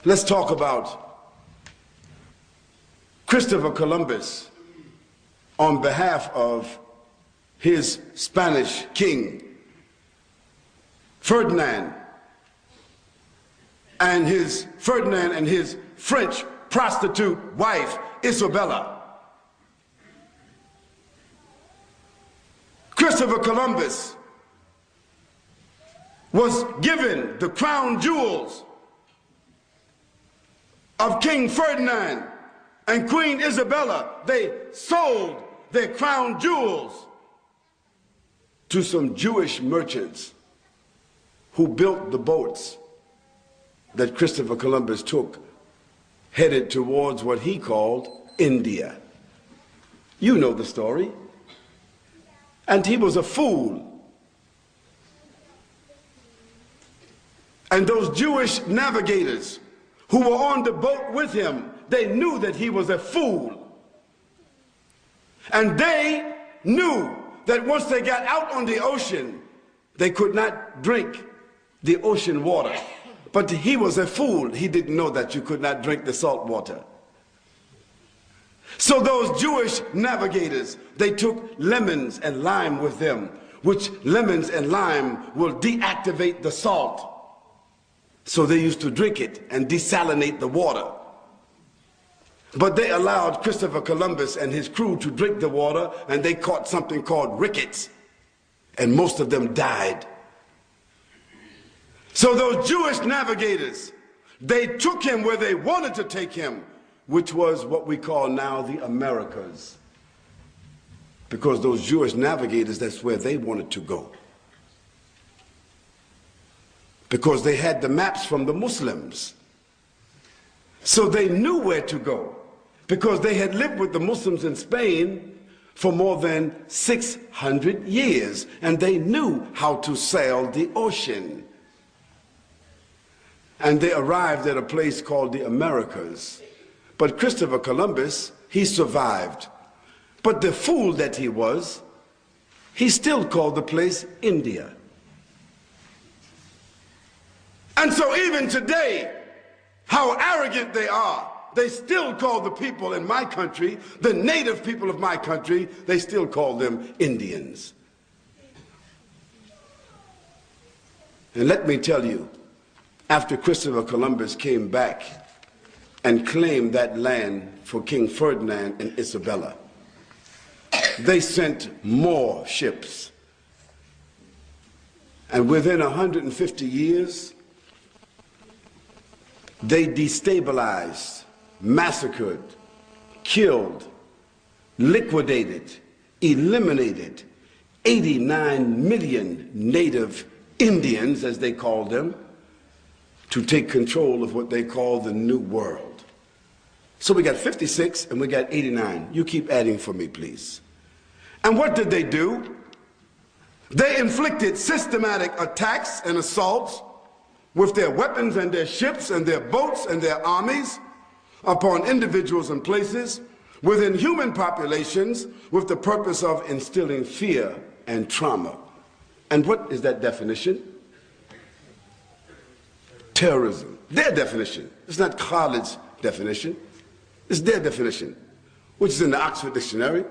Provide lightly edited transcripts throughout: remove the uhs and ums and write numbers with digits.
Let's talk about Christopher Columbus on behalf of his Spanish king, Ferdinand, and his French prostitute wife, Isabella. Christopher Columbus was given the crown jewels of King Ferdinand and Queen Isabella. They sold their crown jewels to some Jewish merchants who built the boats that Christopher Columbus took, headed towards what he called India. You know the story. And he was a fool. And those Jewish navigators who were on the boat with him, they knew that he was a fool. And they knew that once they got out on the ocean, they could not drink the ocean water. But he was a fool. He didn't know that you could not drink the salt water. So those Jewish navigators, they took lemons and lime with them, which lemons and lime will deactivate the salt. So they used to drink it and desalinate the water. But they allowed Christopher Columbus and his crew to drink the water, and they caught something called rickets, and most of them died. So those Jewish navigators, they took him where they wanted to take him, which was what we call now the Americas. Because those Jewish navigators, that's where they wanted to go. Because they had the maps from the Muslims. So they knew where to go. Because they had lived with the Muslims in Spain for more than 600 years. And they knew how to sail the ocean. And they arrived at a place called the Americas. But Christopher Columbus, he survived. But the fool that he was, he still called the place India. And so even today, how arrogant they are, they still call the people in my country, the native people of my country, they still call them Indians. And let me tell you, after Christopher Columbus came back and claimed that land for King Ferdinand and Isabella, they sent more ships. And within 150 years, they destabilized, massacred, killed, liquidated, eliminated 89 million native Indians, as they called them, to take control of what they call the New World. So we got 56 and we got 89. You keep adding for me, please. And what did they do? They inflicted systematic attacks and assaults with their weapons and their ships and their boats and their armies upon individuals and places within human populations with the purpose of instilling fear and trauma. And what is that definition? Terrorism. Their definition. It's not Khalid's definition. It's their definition, which is in the Oxford Dictionary,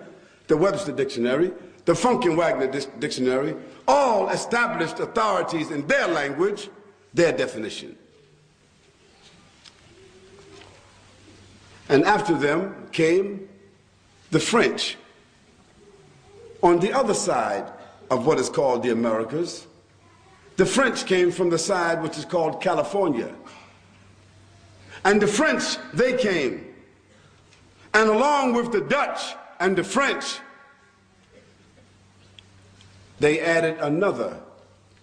the Webster Dictionary, the Funk and Wagner Dictionary, all established authorities in their language, their definition. And after them came the French. On the other side of what is called the Americas, the French came from the side which is called California. And the French, they came. And along with the Dutch and the French, they added another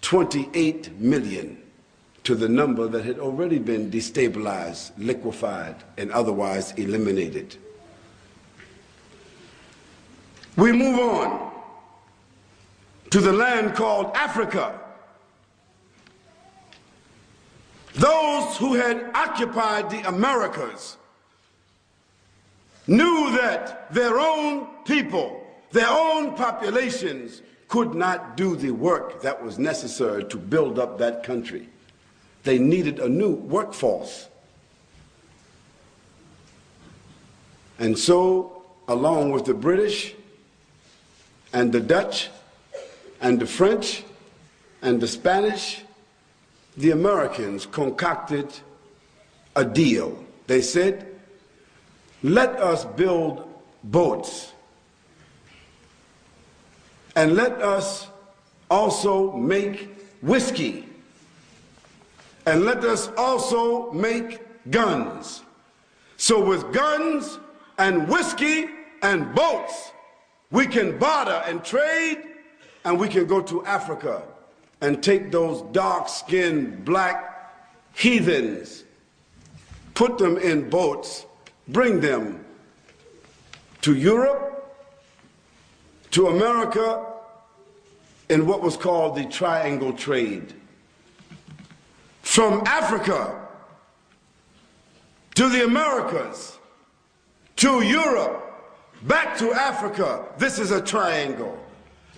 28 million to the number that had already been destabilized, liquefied, and otherwise eliminated. We move on to the land called Africa. Those who had occupied the Americas knew that their own people, their own populations could not do the work that was necessary to build up that country. They needed a new workforce. And so, along with the British and the Dutch and the French and the Spanish, the Americans concocted a deal. They said, let us build boats and let us also make whiskey and let us also make guns. So with guns and whiskey and boats, we can barter and trade, and we can go to Africa and take those dark-skinned black heathens, put them in boats, bring them to Europe, to America, in what was called the Triangle Trade. From Africa to the Americas, to Europe, back to Africa, this is a triangle.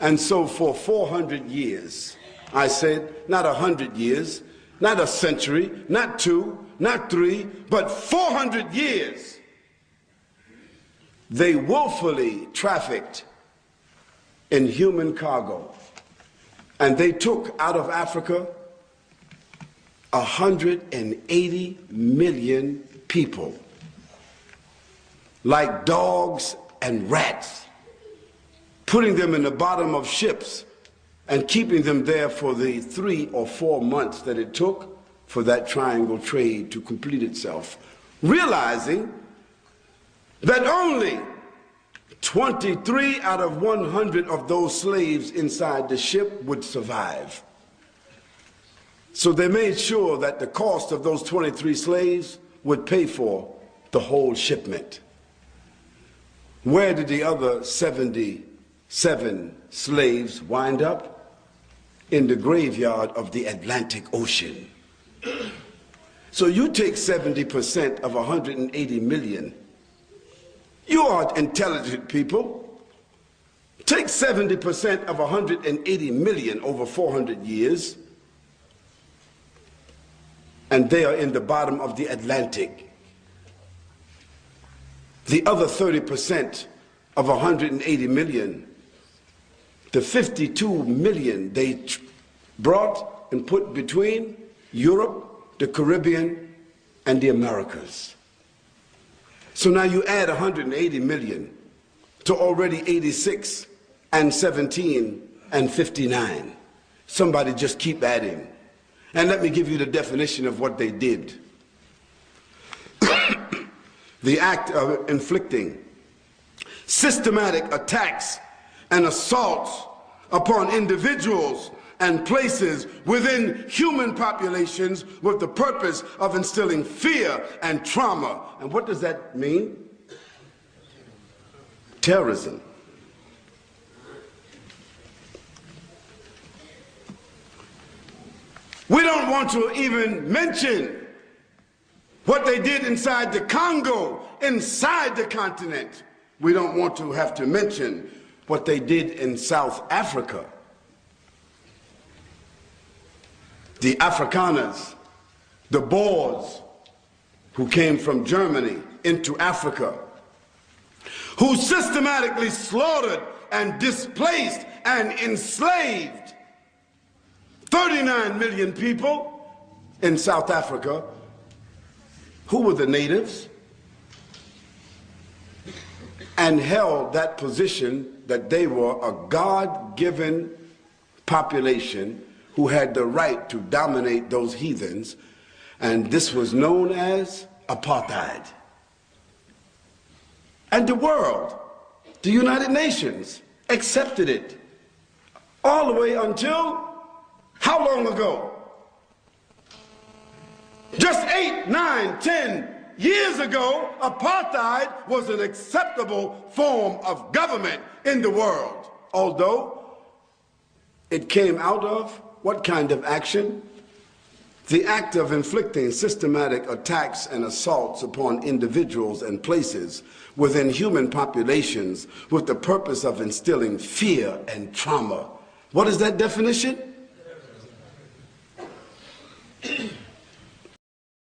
And so for 400 years, I said, not 100 years, not a century, not 2, not 3, but 400 years, they willfully trafficked in human cargo. And they took out of Africa 180 million people, like dogs and rats, putting them in the bottom of ships and keeping them there for the 3 or 4 months that it took for that triangle trade to complete itself, realizing that only 23 out of 100 of those slaves inside the ship would survive. So they made sure that the cost of those 23 slaves would pay for the whole shipment. Where did the other 77 slaves wind up? In the graveyard of the Atlantic Ocean. So you take 70% of 180 million. You are intelligent people. Take 70% of 180 million over 400 years, and they are in the bottom of the Atlantic. The other 30% of 180 million, the 52 million they brought and put between Europe, the Caribbean, and the Americas. So now you add 180 million to already 86 and 17 and 59. Somebody just keep adding. And let me give you the definition of what they did. The act of inflicting systematic attacks and assaults upon individuals and places within human populations with the purpose of instilling fear and trauma. And what does that mean? Terrorism. We don't want to even mention what they did inside the Congo, inside the continent. We don't want to have to mention what they did in South Africa. The Afrikaners, the Boers, who came from Germany into Africa, who systematically slaughtered and displaced and enslaved 39 million people in South Africa. Who were the natives? And held that position that they were a God-given population who had the right to dominate those heathens, and this was known as apartheid. And the world, the United Nations, accepted it all the way until how long ago? Just 8, 9, 10 years ago, apartheid was an acceptable form of government in the world, although it came out of what kind of action? The act of inflicting systematic attacks and assaults upon individuals and places within human populations with the purpose of instilling fear and trauma. What is that definition?